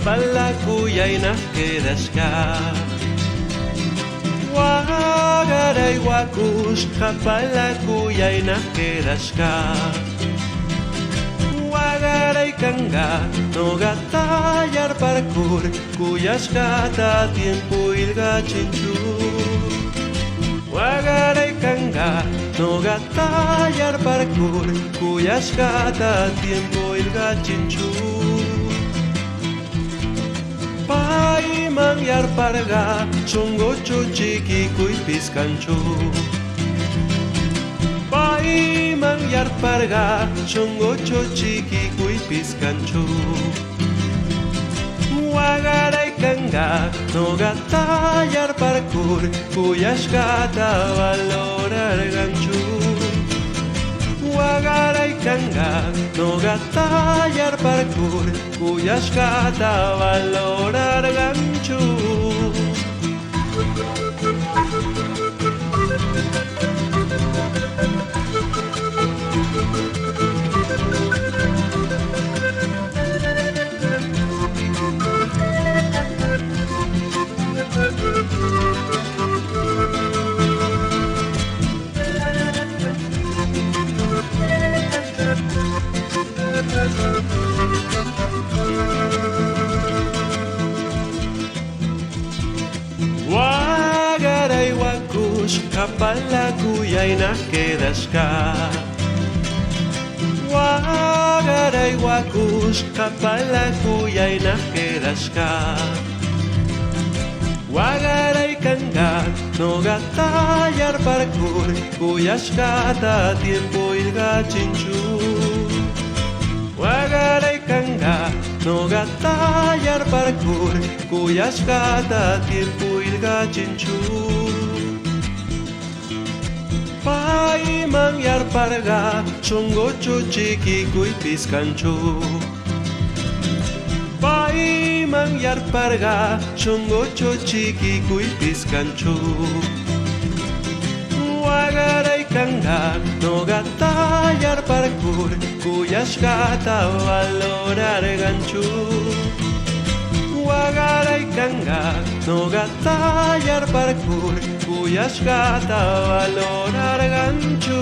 Palakuyaynaq quedasqa Wagaray wakusqa palakuyaynaq quedasqa Wagaray kanga nogata yarparkur Kuyashqata tiempo ilgachinchu Wagaray kanga nogata yarparkur Kuyashqata tiempo ilgachinchu Payman yarparqa chunguchu chiquikuy piskanchu Payman yarparqa chunguchu chiquikuy piskanchu Wagaray kanga nogata yarparkur Kuyashqata valorarqanchu Wagaray kanga nogata yarparkur Kuyashqata valorarqanchu Wagaray wakusqa palakuyaynaq quedasqa Wagaray wakusqa palakuyaynaq quedasqa Wagaray kanga nogata yarparkur Kuyashqata tiempo ilgachinchu Wagaray kanga nogata yarparkur Kuyashqata tiempo ilgachinchu Payman yarparqa chunguchu chiquikuy piskanchu Payman yarparqa chunguchu chiquikuy piskanchu Wagaray kanga nogata yarparkur Kuyashqata valorarqanchu Wagaray kanga nogata yarparkur Kuyashqata valorarqanchu